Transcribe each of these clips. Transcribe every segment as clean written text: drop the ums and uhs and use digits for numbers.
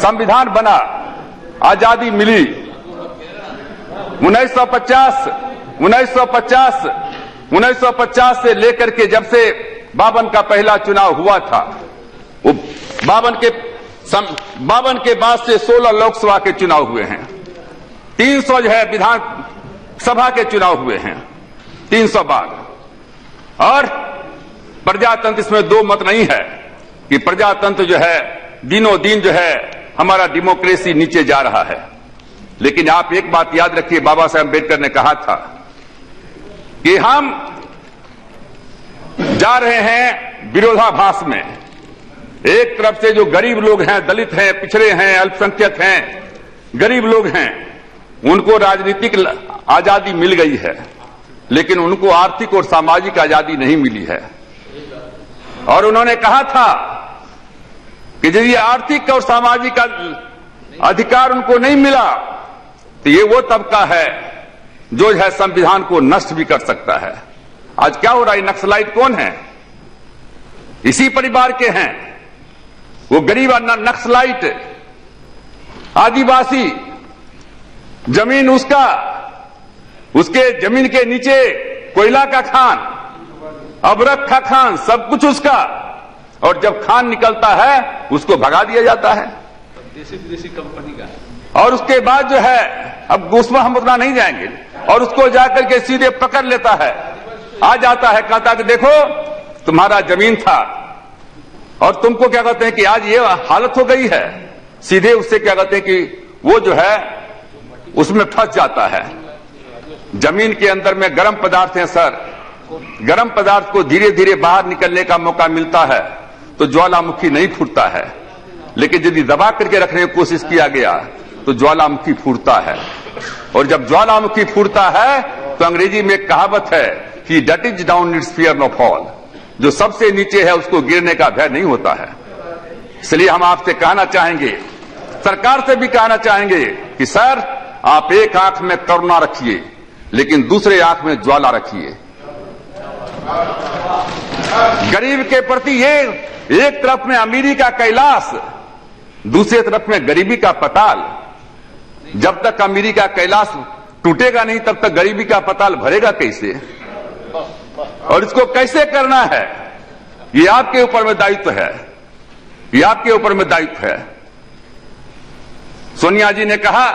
संविधान बना, आजादी मिली। 1950 से लेकर के जब से 52 का पहला चुनाव हुआ था, वो 52 के बाद से 16 लोकसभा के चुनाव हुए हैं, 300 जो है विधान सभा के चुनाव हुए हैं, 300 बार। और प्रजातंत्र, इसमें दो मत नहीं है कि प्रजातंत्र जो है दिनों दिन जो है हमारा डेमोक्रेसी नीचे जा रहा है। लेकिन आप एक बात याद रखिए, बाबा साहेब अम्बेडकर ने कहा था कि हम जा रहे हैं विरोधाभास में। एक तरफ से जो गरीब लोग हैं, दलित हैं, पिछड़े हैं, अल्पसंख्यक हैं, गरीब लोग हैं, उनको राजनीतिक आजादी मिल गई है, लेकिन उनको आर्थिक और सामाजिक आजादी नहीं मिली है। और उन्होंने कहा था कि यदि आर्थिक और सामाजिक अधिकार उनको नहीं मिला तो ये वो तबका है जो है संविधान को नष्ट भी कर सकता है। आज क्या हो रहा है? नक्सलाइट कौन है? इसी परिवार के हैं। वो गरीब नक्सलाइट, आदिवासी, जमीन उसका, उसके जमीन के नीचे कोयला का खान, अबरख का खान, सब कुछ उसका। और जब खान निकलता है उसको भगा दिया जाता है देसी विदेशी कंपनी का। और उसके बाद जो है, अब उसमें हम उतना नहीं जाएंगे, और उसको जाकर के सीधे पकड़ लेता है, आ जाता है, कहता कि देखो तुम्हारा जमीन था और तुमको क्या कहते हैं कि आज ये हालत हो गई है। सीधे उससे क्या कहते हैं कि वो जो है उसमें फंस जाता है। जमीन के अंदर में गर्म पदार्थ हैं सर, गर्म पदार्थ को धीरे धीरे बाहर निकलने का मौका मिलता है तो ज्वालामुखी नहीं फूटता है, लेकिन यदि दबा करके रखने की कोशिश किया गया तो ज्वालामुखी फूटता है। और जब ज्वालामुखी फूटता है तो अंग्रेजी में एक कहावत है कि that is down its fear no fall, जो सबसे नीचे है उसको गिरने का भय नहीं होता है। इसलिए हम आपसे कहना चाहेंगे, सरकार से भी कहना चाहेंगे कि सर आप एक आंख में करुणा रखिए लेकिन दूसरे आंख में ज्वाला रखिए। गरीब के प्रति ये एक तरफ में अमीरी का कैलाश, दूसरी तरफ में गरीबी का पताल। जब तक अमीरी का कैलाश टूटेगा नहीं तब तक गरीबी का पताल भरेगा कैसे? और इसको कैसे करना है, ये आपके ऊपर में दायित्व है, ये आपके ऊपर में दायित्व है। सोनिया जी ने कहा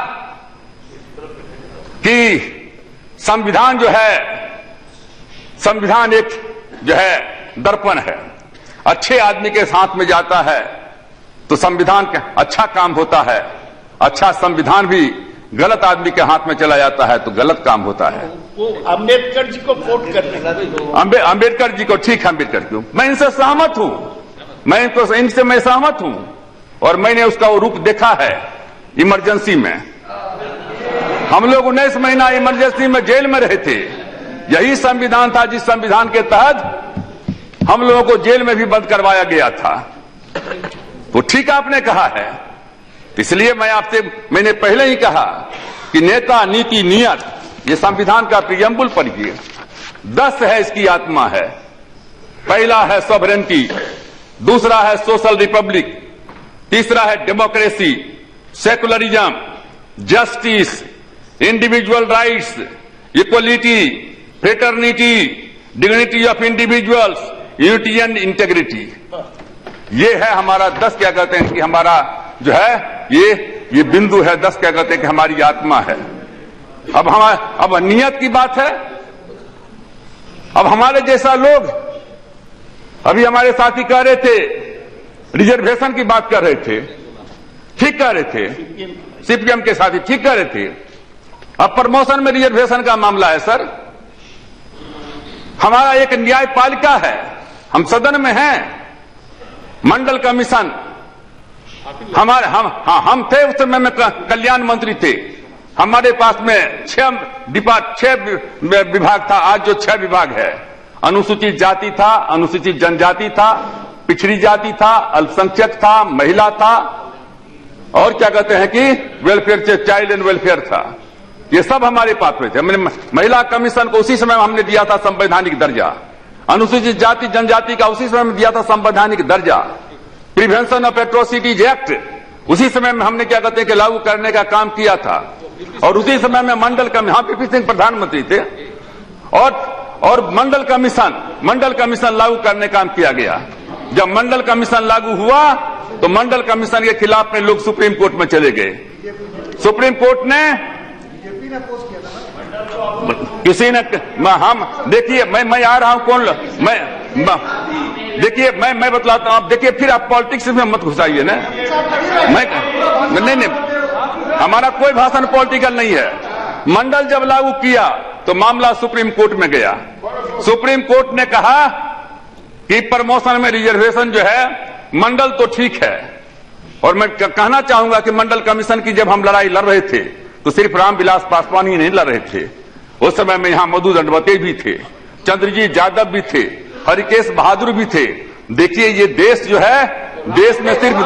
कि संविधान जो है, संविधान एक जो है दर्पण है। अच्छे आदमी के साथ में जाता है तो संविधान का अच्छा काम होता है, अच्छा संविधान भी गलत आदमी के हाथ में चला जाता है तो गलत काम होता है। वो अम्बेडकर जी को कोट करने का, अम्बेडकर जी को, ठीक है, अम्बेडकर को मैं इनसे सहमत हूं, इनसे मैं सहमत हूं। और मैंने उसका वो रूप देखा है इमरजेंसी में। हम लोग 19 महीना इमरजेंसी में जेल में रहे थे। यही संविधान था जिस संविधान के तहत हम लोगों को जेल में भी बंद करवाया गया था। तो ठीक आपने कहा है, इसलिए मैंने पहले ही कहा कि नेता, नीति, नियत, ये संविधान का प्रियम्बुल पढ़िए। 10 है इसकी आत्मा है। पहला है सॉवरेनिटी, दूसरा है सोशल रिपब्लिक, तीसरा है democracy, secularism, justice, individual rights, equality, fraternity, dignity of individuals, unity and integrity. ये है हमारा 10 क्या कहते हैं कि हमारा जो है ये बिंदु है, 10 क्या कहते हैं कि हमारी आत्मा है। अब नियत की बात है। अब हमारे जैसा लोग, अभी हमारे साथी कह रहे थे रिजर्वेशन की बात कर रहे थे, ठीक कह रहे थे, सीपीएम के साथी ठीक कह रहे थे। अब प्रमोशन में रिजर्वेशन का मामला है सर। हमारा एक न्यायपालिका है, हम सदन में हैं, मंडल कमीशन हमारे हम थे उस समय में कल्याण मंत्री थे। हमारे पास में 6 विभाग था। आज जो 6 विभाग है, अनुसूचित जाति था, अनुसूचित जनजाति था, पिछड़ी जाति था, अल्पसंख्यक था, महिला था, और क्या कहते हैं कि वेलफेयर, चाइल्ड एंड वेलफेयर था। ये सब हमारे पास में थे। हमने महिला कमीशन को उसी समय हमने दिया था संवैधानिक दर्जा, अनुसूचित जाति जनजाति का उसी समय में दिया था संवैधानिक दर्जा। प्रिवेंशन ऑफ एट्रोसिटीज एक्ट उसी समय में हमने क्या कहते हैं कि लागू करने का काम किया था। और उसी समय में मंडल कमीशन, हाँ पीपी सिंह प्रधानमंत्री थे, और मंडल कमीशन लागू करने का काम किया गया। जब मंडल कमीशन लागू हुआ तो मंडल कमीशन के खिलाफ में लोग सुप्रीम कोर्ट में चले गए। सुप्रीम कोर्ट ने किसी ने हम देखिए, मैं आ रहा हूं कौन, देखिए मैं बतलाता हूं। आप देखिए, फिर आप पॉलिटिक्स में मत घुसाइए ना। नहीं, हमारा कोई भाषण पॉलिटिकल नहीं है। मंडल जब लागू किया तो मामला सुप्रीम कोर्ट में गया। सुप्रीम कोर्ट ने कहा कि प्रमोशन में रिजर्वेशन जो है, मंडल तो ठीक है। और मैं कहना चाहूंगा कि मंडल कमीशन की जब हम लड़ाई लड़ रहे थे तो सिर्फ रामविलास पासवान ही नहीं लड़ रहे थे। उस समय में यहां मधु दंडवते भी थे, चंद्रजीत यादव भी थे, हरिकेश बहादुर भी थे। देखिए, ये देश जो है, देश में सिर्फ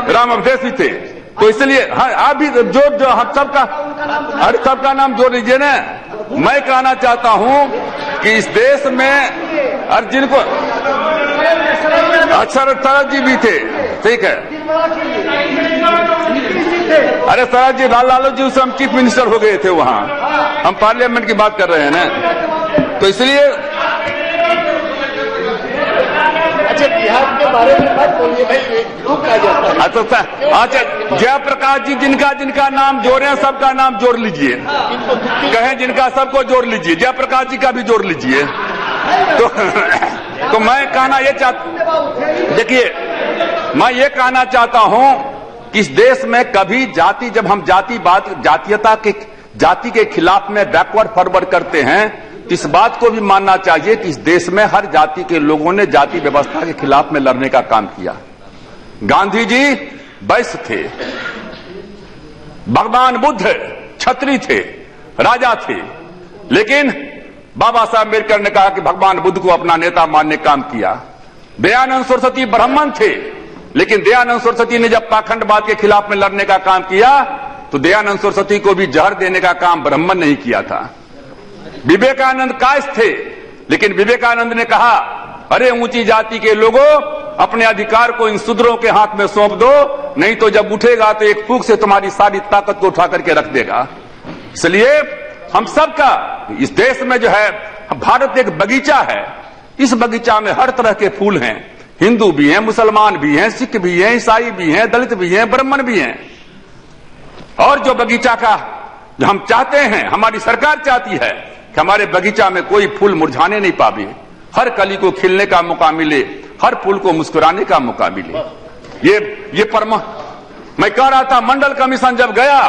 राम अवधेश भी थे। तो इसलिए हाँ, आप भी जो हम सबका नाम जोड़ लीजिए ना। मैं कहना चाहता हूं कि इस देश में अर्जुन को शरद जी भी थे, ठीक है। अरे शरद जी, लालू जी उस समय चीफ मिनिस्टर हो गए थे वहां। हम पार्लियामेंट की बात कर रहे हैं ना। तो इसलिए अच्छा, बिहार के बारे में बात बोलिए भाई, क्यों कहा जाता है? अच्छा, जयप्रकाश जी जिनका नाम जोड़े हैं, सबका नाम जोड़ लीजिए। कहें जिनका, सबको जोड़ लीजिए, जयप्रकाश जी का भी जोड़ लीजिए। तो मैं कहना ये देखिए, मैं ये कहना चाहता हूं कि इस देश में कभी जब हम जाति के खिलाफ में बैकवर्ड फॉरवर्ड करते हैं, तो इस बात को भी मानना चाहिए कि इस देश में हर जाति के लोगों ने जाति व्यवस्था के खिलाफ में लड़ने का काम किया। गांधी जी वैश्य थे, भगवान बुद्ध क्षत्रिय थे, राजा थे, लेकिन बाबा साहब अम्बेडकर ने कहा कि भगवान बुद्ध को अपना नेता मानने का काम किया। दयानंद सरस्वती ब्राह्मण थे, लेकिन दयानंद सरस्वती ने जब पाखंडवाद के खिलाफ में लड़ने का काम किया तो दयानंद सरस्वती को भी जहर देने का काम ब्राह्मण नहीं किया था। विवेकानंद कायस्थ थे, लेकिन विवेकानंद ने कहा, अरे ऊंची जाति के लोगों, अपने अधिकार को इन शूद्रों के हाथ में सौंप दो, नहीं तो जब उठेगा तो एक फूंक से तुम्हारी सारी ताकत को उठा करके रख देगा। इसलिए हम सबका इस देश में जो है, भारत एक बगीचा है। इस बगीचा में हर तरह के फूल हैं। हिंदू भी हैं, मुसलमान भी हैं, सिख भी हैं, ईसाई भी हैं, दलित भी हैं, ब्राह्मण भी हैं। और जो बगीचा का जो हम चाहते हैं, हमारी सरकार चाहती है कि हमारे बगीचा में कोई फूल मुरझाने नहीं पावे, हर कली को खिलने का मौका मिले, हर फूल को मुस्कुराने का मौका मिले। ये मैं कह रहा था, मंडल कमीशन जब गया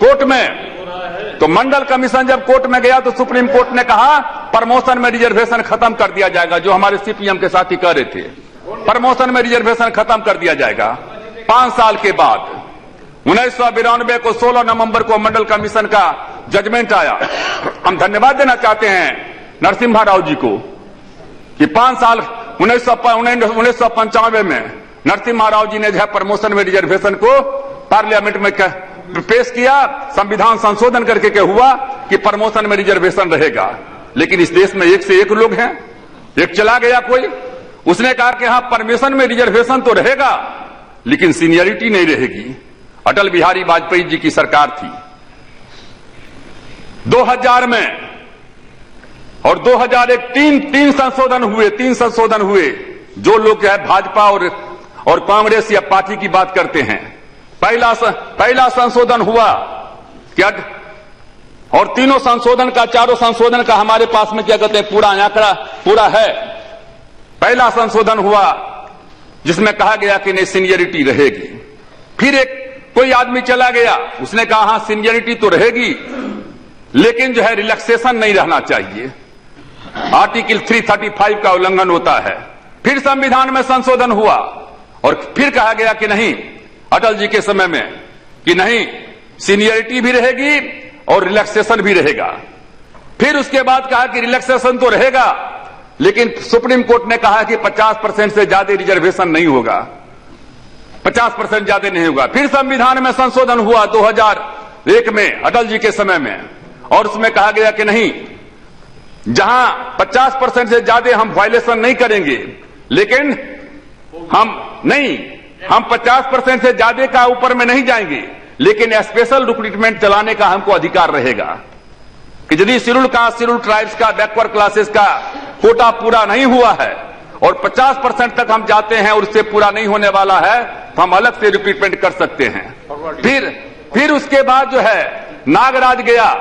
कोर्ट में, तो मंडल कमीशन जब कोर्ट में गया तो सुप्रीम कोर्ट ने कहा प्रमोशन में रिजर्वेशन खत्म कर दिया जाएगा। जो हमारे सीपीएम के साथी कह रहे थे, प्रमोशन में रिजर्वेशन खत्म कर दिया जाएगा। 5 साल के बाद 1992 को 16 नवंबर को मंडल कमीशन का जजमेंट आया। हम धन्यवाद देना चाहते हैं नरसिम्हा राव जी को कि 5 साल 1995 में नरसिम्हा राव जी ने जो है प्रमोशन में रिजर्वेशन को पार्लियामेंट में पेश किया, संविधान संशोधन करके क्या हुआ कि प्रमोशन में रिजर्वेशन रहेगा। लेकिन इस देश में एक से एक लोग हैं, एक चला गया कोई, उसने कहा कि हाँ प्रमोशन में रिजर्वेशन तो रहेगा लेकिन सीनियरिटी नहीं रहेगी। अटल बिहारी वाजपेयी जी की सरकार थी 2000 में, और 2001 तीन संशोधन हुए। जो लोग है भाजपा और कांग्रेस या पार्टी की बात करते हैं, पहला संशोधन हुआ क्या, और तीनों संशोधन का, चारों संशोधन का हमारे पास में क्या कहते हैं पूरा आंकड़ा पूरा है। पहला संशोधन हुआ जिसमें कहा गया कि नहीं सीनियरिटी रहेगी। फिर एक कोई आदमी चला गया, उसने कहा हां सीनियरिटी तो रहेगी लेकिन जो है रिलैक्सेशन नहीं रहना चाहिए, आर्टिकल 335 का उल्लंघन होता है। फिर संविधान में संशोधन हुआ और फिर कहा गया कि नहीं, अटल जी के समय में, कि नहीं सीनियरिटी भी रहेगी और रिलैक्सेशन भी रहेगा। फिर उसके बाद कहा कि रिलैक्सेशन तो रहेगा लेकिन सुप्रीम कोर्ट ने कहा कि 50% से ज्यादा रिजर्वेशन नहीं होगा, 50% ज्यादा नहीं होगा। फिर संविधान में संशोधन हुआ 2001 में अटल जी के समय में, और उसमें कहा गया कि नहीं, जहां 50% से ज्यादा हम वायलेशन नहीं करेंगे, लेकिन हम नहीं हम 50% से ज्यादा का ऊपर में नहीं जाएंगे, लेकिन स्पेशल रिक्रूटमेंट चलाने का हमको अधिकार रहेगा कि यदि शेड्यूल कास्ट, शेड्यूल ट्राइब्स का, बैकवर्ड क्लासेस का कोटा पूरा नहीं हुआ है और 50% तक हम जाते हैं और उससे पूरा नहीं होने वाला है, तो हम अलग से रिक्रूटमेंट कर सकते हैं। फिर उसके बाद जो है नागराज गया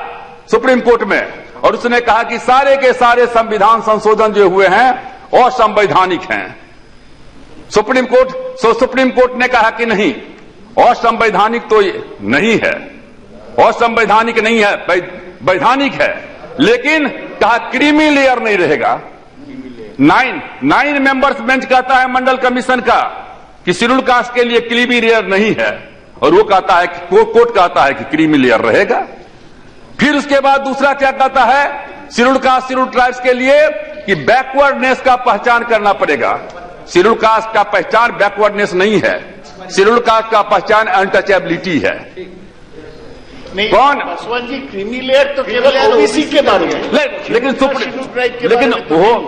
सुप्रीम कोर्ट में और उसने कहा कि सारे के सारे संविधान संशोधन जो हुए हैं असंवैधानिक हैं। सुप्रीम कोर्ट ने कहा कि नहीं, असंवैधानिक तो ये नहीं है, असंवैधानिक नहीं है, वैधानिक है, लेकिन कहा क्रीमी लेयर नहीं रहेगा। 9 मेंबर्स बेंच कहता है मंडल कमीशन का कि शेड्यूल कास्ट के लिए क्रीमी लेयर नहीं है, और वो कहता है, कोर्ट कहता है कि क्रीमी लेयर रहेगा। फिर उसके बाद दूसरा क्या कहता है शेड्यूल कास्ट, शेड्यूल ट्राइब्स के लिए कि बैकवर्डनेस का पहचान करना पड़ेगा। शेड्यूल कास्ट का पहचान बैकवर्डनेस नहीं है, शेड्यूल कास्ट का पहचान अनटचेबिलिटी है। कौन पासवान जी, क्रीमी लेयर तो केवल ओबीसी के बारे में,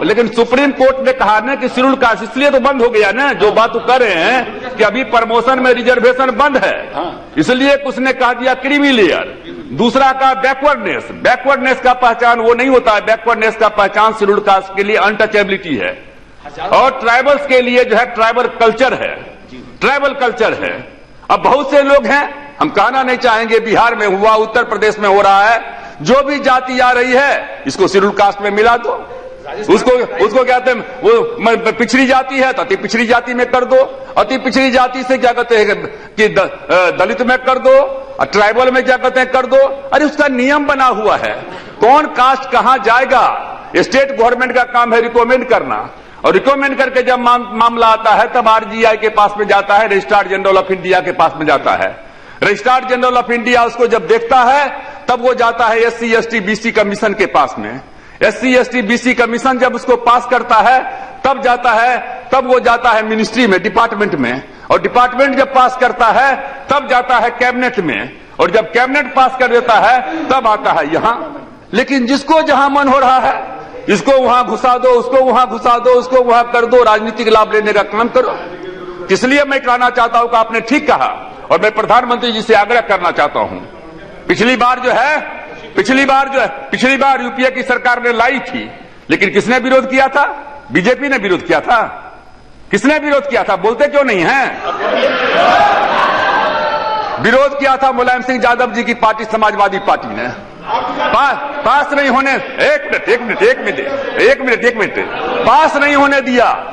लेकिन सुप्रीम कोर्ट ने कहा ना कि शेड्यूल कास्ट, इसलिए तो बंद हो गया ना। जो बात वो कर रहे हैं कि अभी प्रमोशन में रिजर्वेशन बंद है, इसलिए उसने कहा दिया क्रीमी लेयर। दूसरा का बैकवर्डनेस का पहचान वो नहीं होता है, बैकवर्डनेस का पहचान शेड्यूल कास्ट के लिए अनटचेबिलिटी है, और ट्राइबल्स के लिए जो है ट्राइबल कल्चर है। अब बहुत से लोग हैं, हम कहना नहीं चाहेंगे, बिहार में हुआ, उत्तर प्रदेश में हो रहा है, जो भी जाति आ रही है इसको शेड्यूल कास्ट में मिला दो, उसको कहते हैं वो पिछड़ी जाति है तो अति पिछड़ी जाति में कर दो, अति पिछड़ी जाति से क्या कहते हैं कि दलित में कर दो, और ट्राइबल में क्या कहते हैं कर दो। अरे उसका नियम बना हुआ है, कौन कास्ट कहां जाएगा। स्टेट गवर्नमेंट का काम है रिकमेंड करना, और रिकमेंड करके जब मामला आता है तब आरजीआई के पास में जाता है, रजिस्ट्रार जनरल ऑफ इंडिया के पास में जाता है। रजिस्ट्रार जनरल ऑफ इंडिया उसको जब देखता है तब वो जाता है एससी एसटी बीसी कमीशन के पास में। एससी एसटी बीसी कमीशन जब उसको पास करता है तब वो जाता है मिनिस्ट्री में, डिपार्टमेंट में, और डिपार्टमेंट जब पास करता है तब जाता है कैबिनेट में, और जब कैबिनेट पास कर देता है तब आता है यहां। लेकिन जिसको जहां मन हो रहा है, इसको वहां घुसा दो, उसको वहां घुसा दो, उसको वहां कर दो, राजनीतिक लाभ लेने का काम करो। इसलिए मैं कहना चाहता हूं कि आपने ठीक कहा, और मैं प्रधानमंत्री जी से आग्रह करना चाहता हूं। पिछली बार यूपीए की सरकार ने लाई थी, लेकिन किसने विरोध किया था? बीजेपी ने विरोध किया था। किसने विरोध किया था? बोलते क्यों नहीं है? विरोध किया था मुलायम सिंह यादव जी की पार्टी, समाजवादी पार्टी ने। पास नहीं होने, एक मिनट, पास नहीं होने दिया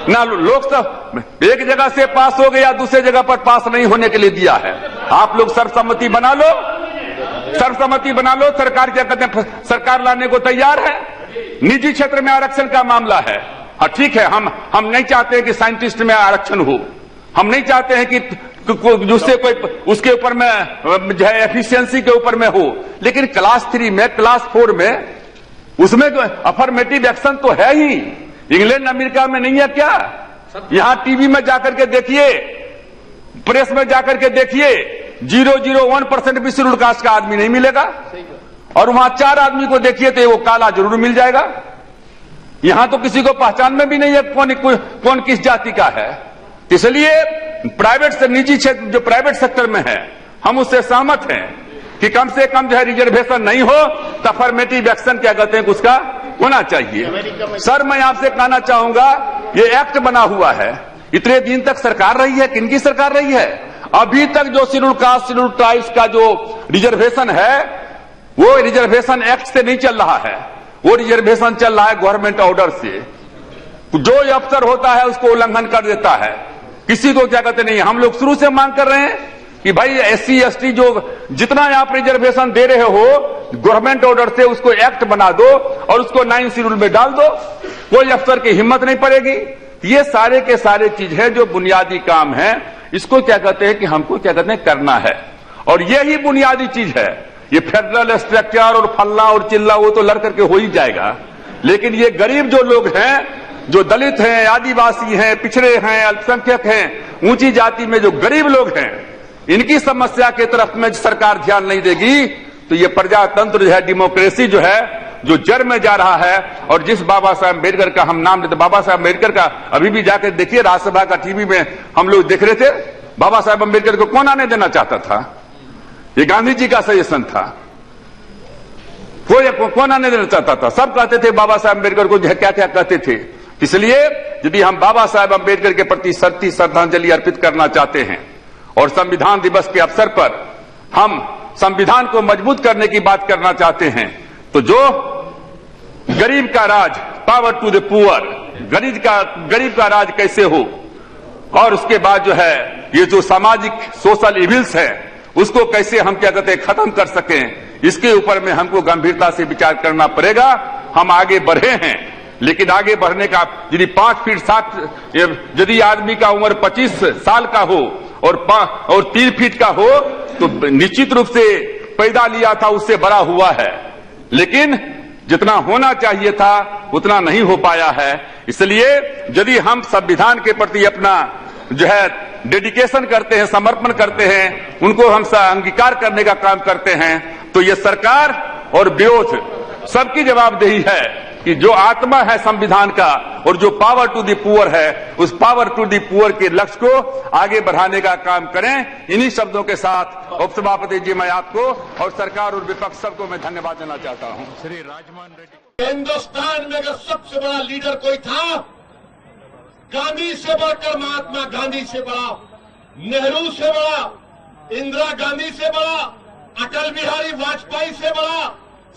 ना। लोकसभा एक जगह से पास हो गया, दूसरे जगह पर पास नहीं होने के लिए दिया है। आप लोग सर्वसम्मति बना लो, सरकार क्या कहते हैं, सरकार लाने को तैयार है। निजी क्षेत्र में आरक्षण का मामला है, हाँ ठीक है, हम नहीं चाहते हैं कि साइंटिस्ट में आरक्षण हो, हम नहीं चाहते हैं कि जिससे कोई उसके ऊपर में जो है एफिशिएंसी के ऊपर में हो, लेकिन क्लास 3 में, क्लास 4 में, उसमें अफर्मेटिव एक्शन तो है ही। इंग्लैंड अमेरिका में नहीं है क्या? यहां टीवी में जाकर के देखिए, प्रेस में जाकर के देखिए, 0.01% भी शेड्यूल कास्ट का आदमी नहीं मिलेगा, और वहां 4 आदमी को देखिए तो वो काला जरूर मिल जाएगा। यहां तो किसी को पहचान में भी नहीं है कौन किस जाति का है। इसलिए प्राइवेट से निजी क्षेत्र, जो प्राइवेट सेक्टर में है, हम उससे सहमत हैं कि कम से कम जो है रिजर्वेशन नहीं हो तो अफर्मेटिव एक्शन क्या कहते हैं उसका होना चाहिए। सर, मैं आपसे कहना चाहूंगा, ये एक्ट बना हुआ है, इतने दिन तक सरकार रही है, किनकी सरकार रही है? अभी तक जो शेड्यूल कास्ट, शेड्यूल ट्राइब्स का जो रिजर्वेशन है, वो रिजर्वेशन एक्ट से नहीं चल रहा है, वो रिजर्वेशन चल रहा है गवर्नमेंट ऑर्डर से। जो अफसर होता है उसको उल्लंघन कर देता है, किसी को क्या कहते नहीं। हम लोग शुरू से मांग कर रहे हैं कि भाई एससी एसटी जो जितना आप रिजर्वेशन दे रहे हो गवर्नमेंट ऑर्डर से, उसको एक्ट बना दो और उसको 9 शेड्यूल में डाल दो, कोई अफसर की हिम्मत नहीं पड़ेगी। ये सारे के सारे चीज है जो बुनियादी काम है, इसको क्या कहते हैं कि हमको क्या कहते हैं करना है, और यही बुनियादी चीज है। ये फेडरल स्ट्रक्चर और फल्ला और चिल्ला वो तो लड़ करके हो ही जाएगा, लेकिन ये गरीब जो लोग हैं, जो दलित हैं, आदिवासी हैं, पिछड़े हैं, अल्पसंख्यक हैं, ऊंची जाति में जो गरीब लोग हैं, इनकी समस्या के तरफ में सरकार ध्यान नहीं देगी तो ये प्रजातंत्र जो है, डेमोक्रेसी जो है, जो जड़ में जा रहा है। और जिस बाबा साहब अम्बेडकर का हम नाम लेते, बाबा साहब अम्बेडकर का अभी भी जाकर देखिए, राज्यसभा का टीवी में हम लोग देख रहे थे, बाबा साहब अम्बेडकर को कौन आने देना चाहता था? ये गांधी जी का सजेशन था। कौन आने देना चाहता था? सब कहते थे बाबा साहब अम्बेडकर को क्या क्या कहते थे। इसलिए यदि हम बाबा साहब अम्बेडकर के प्रति सच्ची श्रद्धांजलि अर्पित करना चाहते हैं और संविधान दिवस के अवसर पर हम संविधान को मजबूत करने की बात करना चाहते हैं, तो जो गरीब का राज, पावर टू द पुअर, गरीब का राज कैसे हो, और उसके बाद जो है ये जो सामाजिक सोशल इविल्स है उसको कैसे हम क्या कहते हैं खत्म कर सकें, इसके ऊपर में हमको गंभीरता से विचार करना पड़ेगा। हम आगे बढ़े हैं, लेकिन आगे बढ़ने का यदि 5 फीट 7, यदि आदमी का उम्र 25 साल का हो और 3 फीट का हो तो निश्चित रूप से पैदा लिया था उससे बड़ा हुआ है, लेकिन जितना होना चाहिए था उतना नहीं हो पाया है। इसलिए यदि हम संविधान के प्रति अपना जो है डेडिकेशन करते हैं, समर्पण करते हैं, उनको हम अंगीकार करने का काम करते हैं, तो ये सरकार और विरोध सबकी जवाबदेही है कि जो आत्मा है संविधान का और जो पावर टू दी पुअर है, उस पावर टू दी पुअर के लक्ष्य को आगे बढ़ाने का काम करें। इन्हीं शब्दों के साथ उपसभापति जी मैं आपको और सरकार और विपक्ष सबको मैं धन्यवाद देना चाहता हूं। श्री राजमान रेड्डी। हिंदुस्तान में अगर सबसे बड़ा लीडर कोई था, गांधी से बढ़कर महात्मा गांधी से बड़ा, नेहरू से बड़ा, इंदिरा गांधी से बड़ा, अटल बिहारी वाजपेयी से बड़ा,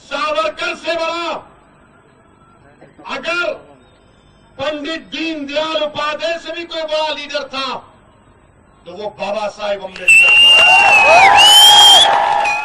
सावरकर से बड़ा, अगर पंडित दीनदयाल उपाध्याय से भी कोई बड़ा लीडर था तो वो बाबा साहेब अम्बेडकर।